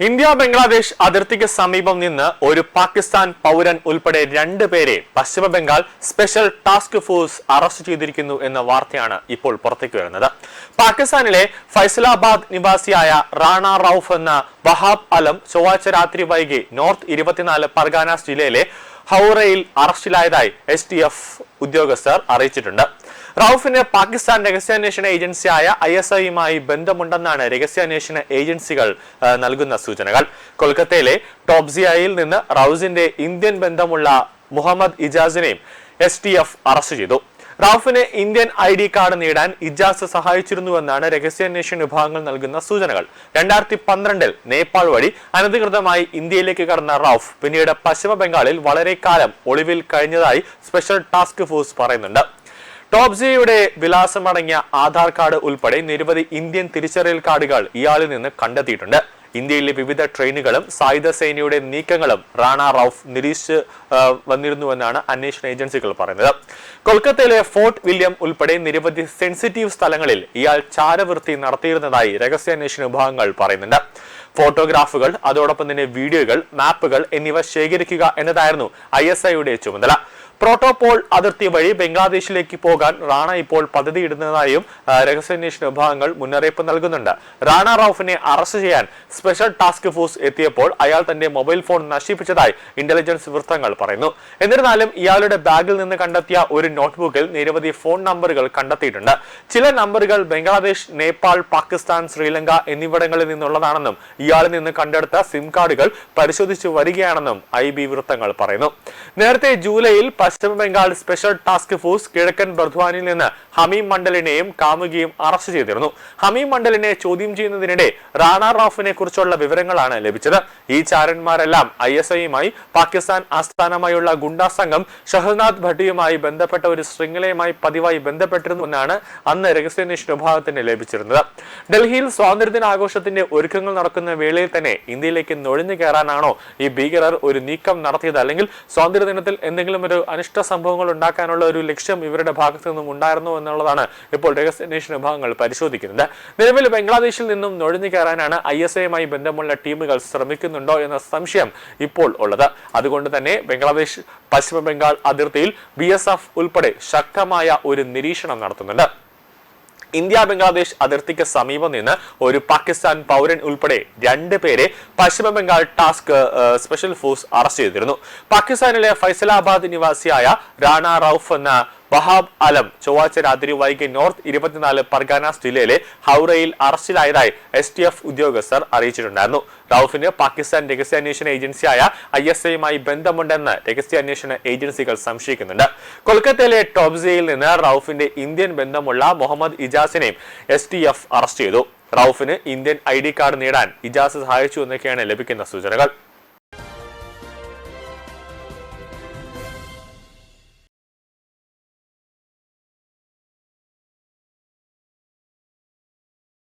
India Bangladesh അതിർത്തിക്ക് സമീപം നിന്ന് ഒരു പാകിസ്ഥാൻ പൗരൻ ഉൾപ്പെടെ 2 പേരെ പശ്ചിമ Bengal special task force arrest ചെയ്തിരിക്കുന്നു എന്ന വാർത്തയാണ് ഇപ്പോൾ പുറത്തേക്ക് വരുന്നത്. പാകിസ്ഥാനിലെ ഫൈസലാബാദ് നിവാസിയായ റാണ റൌഫ് എന്ന വഹാബ് അലം ചൊവ്വാഴ്ച രാത്രി വൈകി നോർത്ത് 24 പർഗാനാസ് ജില്ലയിലെ ഹൗറയിൽ അറസ്റ്റിലായതായി STF ഉദ്യോഗസ്ഥർ അറിയിച്ചിട്ടുണ്ട്. റൌഫിന് പാകിസ്ഥാൻ രഹസ്യാന്വേഷണ ഏജൻസിയായ ISIയുമായി ബന്ധമുണ്ടെന്നാണ് രഹസ്യാന്വേഷണ ഏജൻസികൾ നൽകുന്ന സൂചനകൾ. കൊൽക്കത്തയിലെ ടോബ്സിയയിൽ നിന്ന് റൌഫിന്റെ ഇന്ത്യൻ ബന്ധമുള്ള മുഹമ്മദ് ഇജാസിനെയും STF അറസ്റ്റ് ചെയ്തു. റൌഫിന് ഇന്ത്യൻ ID കാർഡ് നേടാൻ ഇജാസ് സഹായിച്ചിരുന്നുവെന്നാണ് രഹസ്യാന്വേഷണ വിഭാഗങ്ങൾ നൽകുന്ന സൂചനകൾ. 2012-ൽ നേപ്പാൾ വഴി അനധികൃതമായി ഇന്ത്യയിലേക്ക് കടന്ന റൌഫ് പിന്നീട് പശ്ചിമ ബംഗാളിൽ വളരെ കാലം ഒളിവിൽ കഴിഞ്ഞതായി സ്പെഷ്യൽ ടാസ്ക് ഫോഴ്സ് പറയുന്നുണ്ട്. ടോബ്സിയുടെ വിലാസമടങ്ങിയ ആധാർ കാർഡ് ഉൾപ്പെടെ നിരവധി ഇന്ത്യൻ തിരിച്ചറിയൽ കാർഡുകൾ ഇയാളിൽ നിന്ന് കണ്ടെത്തിയിട്ടുണ്ട്. ഇന്ത്യയിലെ വിവിധ ട്രെയിനുകളും സായുധ സേനയുടെ നീക്കങ്ങളും റാണ റൌഫ് നിരീക്ഷിച്ച് വന്നിരുന്നുവെന്നാണ് അന്വേഷണ ഏജൻസികൾ പറയുന്നത്. കൊൽക്കത്തയിലെ ഫോർട്ട് വില്യം ഉൾപ്പെടെ നിരവധി സെൻസിറ്റീവ് സ്ഥലങ്ങളിൽ ഇയാൾ ചാരവൃത്തി നടത്തിയിരുന്നതായി രഹസ്യാന്വേഷണ വിഭാഗങ്ങൾ പറയുന്നുണ്ട്. ഫോട്ടോഗ്രാഫുകൾ, അതോടൊപ്പം തന്നെ വീഡിയോകൾ, മാപ്പുകൾ എന്നിവ ശേഖരിക്കുക എന്നതായിരുന്നു ISIയുടെ ചുമതല. പ്രോട്ടോപോൾ അതിർത്തി വഴി ബംഗ്ലാദേശിലേക്ക് പോകാൻ റാണ ഇപ്പോൾ പദ്ധതിയിടുന്നതായും രഹസ്യാന്വേഷണ വിഭാഗങ്ങൾ മുന്നറിയിപ്പ് നൽകുന്നുണ്ട്. റാണ റൌഫിനെ അറസ്റ്റ് ചെയ്യാൻ സ്പെഷ്യൽ ടാസ്ക് ഫോഴ്സ് എത്തിയപ്പോൾ അയാൾ തന്റെ മൊബൈൽ ഫോൺ നശിപ്പിച്ചതായി ഇന്റലിജൻസ് വൃത്തങ്ങൾ പറയുന്നു. എന്നിരുന്നാലും ഇയാളുടെ ബാഗിൽ നിന്ന് കണ്ടെത്തിയ ഒരു നോട്ട്ബുക്കിൽ നിരവധി ഫോൺ നമ്പറുകൾ കണ്ടെത്തിയിട്ടുണ്ട്. ചില നമ്പറുകൾ ബംഗ്ലാദേശ്, നേപ്പാൾ, പാകിസ്ഥാൻ, ശ്രീലങ്ക എന്നിവിടങ്ങളിൽ നിന്നുള്ളതാണെന്നും ഇയാളിൽ നിന്ന് കണ്ടെടുത്ത സിം കാർഡുകൾ പരിശോധിച്ചു വരികയാണെന്നും IB വൃത്തങ്ങൾ പറയുന്നു. നേരത്തെ ജൂലൈയിൽ പശ്ചിമ ബംഗാൾ സ്പെഷ്യൽ ടാസ്ക് ഫോഴ്സ് കിഴക്കൻ ബർദ്വാനിൽ നിന്ന് ഹമീം മണ്ഡലിനെയും കാമുകിയും അറസ്റ്റ് ചെയ്തിരുന്നു. ഹമീം മണ്ഡലിനെ ചോദ്യം ചെയ്യുന്നതിനിടെ റാണ റൌഫിനെ കുറിച്ചുള്ള വിവരങ്ങളാണ് ലഭിച്ചത്. ഈ ചാരന്മാരെല്ലാം ISIയുമായി പാകിസ്ഥാൻ ആസ്ഥാനമായുള്ള ഗുണ്ടാ സംഘം ഷഹനാദ് ഭട്ടിയുമായി ബന്ധപ്പെട്ട ഒരു ശൃംഖലയുമായി പതിവായി ബന്ധപ്പെട്ടിരുന്നു എന്നാണ് അന്ന് രഹസ്യാന്വേഷണ വിഭാഗത്തിന് ലഭിച്ചിരുന്നത്. ഡൽഹിയിൽ സ്വാതന്ത്ര്യദിന ആഘോഷത്തിന്റെ ഒരുക്കങ്ങൾ നടക്കുന്ന വേളയിൽ തന്നെ ഇന്ത്യയിലേക്ക് നുഴഞ്ഞു കയറാനാണോ ഈ ഭീകരർ ഒരു നീക്കം നടത്തിയത്, അല്ലെങ്കിൽ സ്വാതന്ത്ര്യദിനത്തിൽ എന്തെങ്കിലും ഒരു അനിഷ്ട സംഭവങ്ങൾ ഉണ്ടാക്കാനുള്ള ഒരു ലക്ഷ്യം ഇവരുടെ ഭാഗത്തു നിന്നും ഉണ്ടായിരുന്നോ എന്നുള്ളതാണ് ഇപ്പോൾ രഹസ്യാന്വേഷണ വിഭാഗങ്ങൾ പരിശോധിക്കുന്നത്. നിലവിൽ ബംഗ്ലാദേശിൽ നിന്നും നുഴഞ്ഞു കയറാനാണ് ISIയുമായി ബന്ധമുള്ള ടീമുകൾ ശ്രമിക്കുന്നുണ്ടോ എന്ന സംശയം ഇപ്പോൾ ഉള്ളത്. അതുകൊണ്ട് തന്നെ ബംഗ്ലാദേശ് പശ്ചിമ ബംഗാൾ അതിർത്തിയിൽ BSF ഉൾപ്പെടെ ശക്തമായ ഒരു നിരീക്ഷണം നടത്തുന്നുണ്ട്. ഇന്ത്യ ബംഗ്ലാദേശ് അതിർത്തിക്ക് സമീപം നിന്ന് ഒരു പാകിസ്ഥാൻ പൗരൻ ഉൾപ്പെടെ 2 പേരെ പശ്ചിമ Bengal task special force arrest ചെയ്തിരുന്നു. പാകിസ്ഥാനിലെ ഫൈസലാബാദ് നിവാസിയായ റാണ റൌഫ് എന്ന വഹാബ് അലം ചൊവ്വാഴ്ച രാത്രി വൈകി നോർത്ത് 24 പർഗാനാസ് ജില്ലയിലെ ഹൗറയിൽ അറസ്റ്റിലായതായി STF ഉദ്യോഗസ്ഥർ അറിയിച്ചിട്ടുണ്ടായിരുന്നു. റൌഫിന് പാകിസ്ഥാൻ രഹസ്യാന്വേഷണ ഏജൻസിയായ ISIയുമായി ബന്ധമുണ്ടെന്ന് രഹസ്യാന്വേഷണ ഏജൻസികൾ സംശയിക്കുന്നുണ്ട്. കൊൽക്കത്തയിലെ ടോബ്സിയയിൽ നിന്ന് റൌഫിന്റെ ഇന്ത്യൻ ബന്ധമുള്ള മുഹമ്മദ് ഇജാസിനെയും STF അറസ്റ്റ് ചെയ്തു. റൌഫിന് ഇന്ത്യൻ ID കാർഡ് നേടാൻ ഇജാസ് സഹായിച്ചു എന്നൊക്കെയാണ് ലഭിക്കുന്ന സൂചനകൾ.